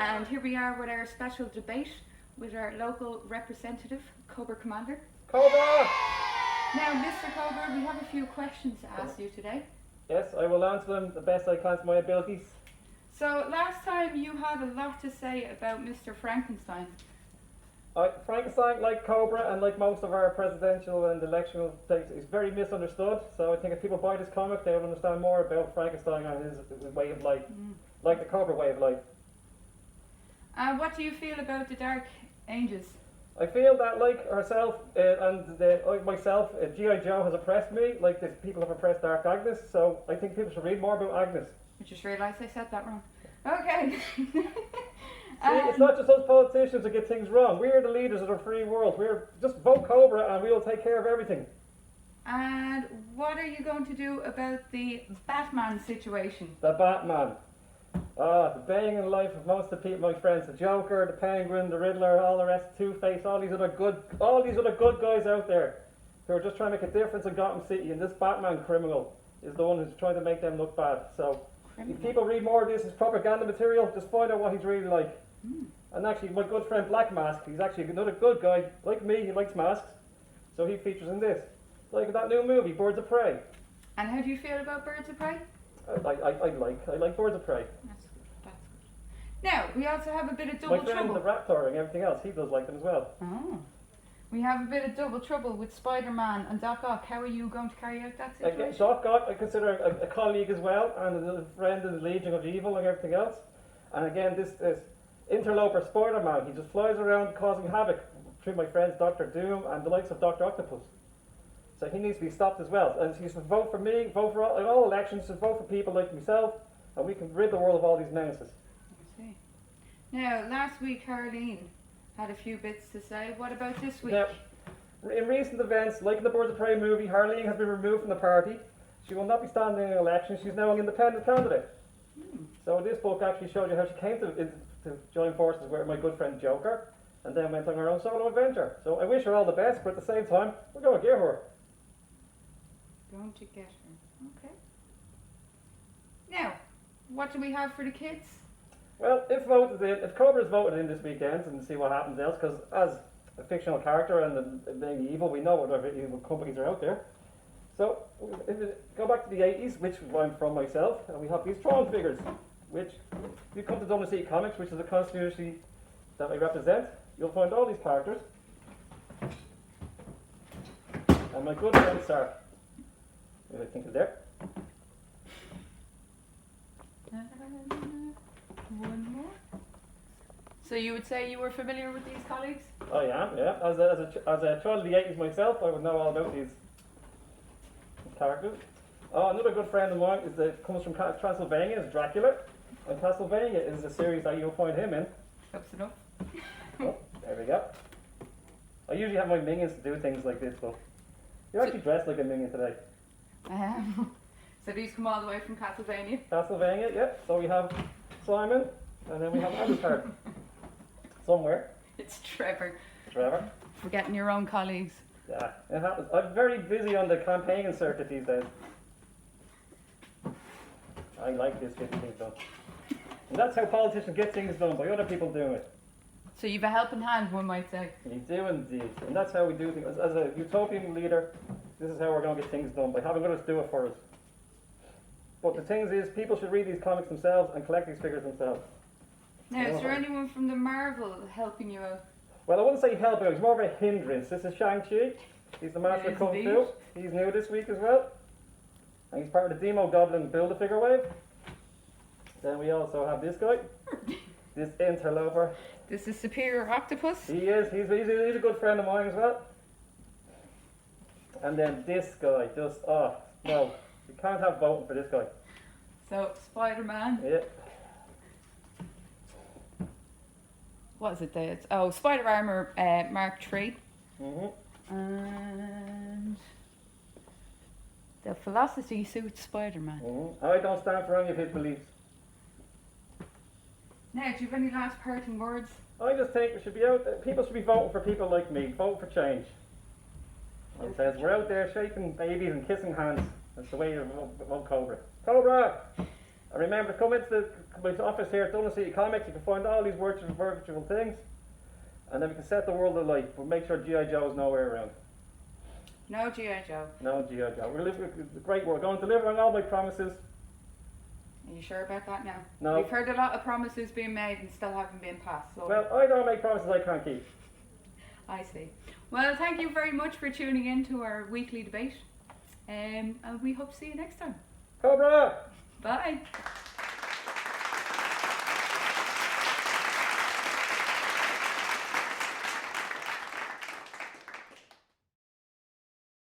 And here we are with our special debate with our local representative, Cobra Commander. Cobra! Now, Mr. Cobra, we have a few questions to ask you today. Yes, I will answer them the best I can to my abilities. So, last time you had a lot to say about Mr. Frankenstein. Frankenstein, like Cobra and like most of our presidential and electional states, is very misunderstood. So I think if people buy this comic, they will understand more about Frankenstein and his way of life, like the Cobra way of life. What do you feel about the Dark Ages? I feel that, like herself and myself, G.I. Joe has oppressed me, like the people have oppressed Dark Agnes. So I think people should read more about Agnes. I just realised I said that wrong. Okay. See, it's not just us politicians that get things wrong. We're the leaders of the free world. We're just vote Cobra and we'll take care of everything. And what are you going to do about the Batman situation? The Batman. The bane in life of most of the people, my friends. The Joker, the Penguin, the Riddler, all the rest, Two-Face, all these other good guys out there who are just trying to make a difference in Gotham City. And this Batman criminal is the one who's trying to make them look bad. So if people read more of this as propaganda material, just find out what he's really like. And actually, my good friend Black Mask, he's actually another good guy, like me, he likes masks, so he features in this. Like that new movie, Birds of Prey. And how do you feel about Birds of Prey? I like Birds of Prey. That's good. Now, we also have a bit of double trouble. My friend the Raptor and everything else, he does like them as well. Oh. We have a bit of double trouble with Spider-Man and Doc Ock. How are you going to carry out that situation? Doc Ock I consider a colleague as well, and a friend in the Legion of Evil and everything else. And again, this interloper Spider-Man, he just flies around causing havoc through my friends Dr. Doom and the likes of Dr. Octopus. So he needs to be stopped as well. And he should vote for me, vote for all elections, should vote for people like myself, and we can rid the world of all these menaces. I see. Now, last week Harleen had a few bits to say. What about this week? Now, in recent events, like in the Birds of Prey movie, Harleen has been removed from the party. She will not be standing in an election. She's now an independent candidate. So this book actually shows you how she came to join forces with my good friend Joker, and then went on her own solo adventure. So I wish her all the best, but at the same time, we're going to get her. Going to get her. Okay. Now, what do we have for the kids? Well, if Cobra is voted in this weekend, and see what happens else, because as a fictional character and being evil, we know what other evil companies are out there. So, if we go back to the 80s, which I'm from myself, and we have these Tron figures, which, if you come to Dublin City Comics, which is a constituency that I represent, you'll find all these characters. And my good friend Sarah, who I think is there. One more. So you would say you were familiar with these colleagues? I am, yeah. As a child of the 80s myself, I would know all about these characters. Another good friend of mine comes from Transylvania, is Dracula. And Castlevania is a series that you'll find him in. Close enough. Oh, there we go. I usually have my minions to do things like this, but you're actually dressed like a minion today. So these come all the way from Castlevania? Castlevania, yeah. So we have Simon, and then we have Alucard. Somewhere. It's Trevor. Trevor. Forgetting your own colleagues. Yeah, it happens. I'm very busy on the campaigning circuit these days. I like this, getting things done. And that's how politicians get things done, by other people doing it. So you've a helping hand, one might say. You do indeed. And that's how we do things. As a utopian leader, this is how we're going to get things done, by having others do it for us. But the thing is, people should read these comics themselves and collect these figures themselves. Now, is there anyone from the Marvel helping you out? Well, I wouldn't say help out, he's more of a hindrance. This is Shang-Chi. He's the master of Kung Fu. He's new this week as well. And he's part of the Demo Goblin Build-A-Figure wave. Then we also have this guy. This interloper. This is Superior Octopus. He is. He's a good friend of mine as well. And then this guy, no. You can't have voting for this guy. So, Spider-Man. Yeah. What is it there? Spider Armour Mark III. And the Velocity Suit Spider-Man. I don't stand for any of his beliefs. Now, do you have any last parting words? I just think we should be people should be voting for people like me. Vote for change. It says we're out there shaking babies and kissing hands. That's the way you vote Cobra. Cobra! And remember to come into my office here at Dublin City Comics. You can find all these virtual things. And then we can set the world alight. But make sure G.I. Joe is nowhere around. No G.I. Joe. No G.I. Joe. We're living a great world. Going to deliver on all my promises. Are you sure about that now? No. We've heard a lot of promises being made and still haven't been passed. So Well, I don't make promises I can't keep. I see. Well, thank you very much for tuning in to our weekly debate. And we hope to see you next time. Cobra! Bye.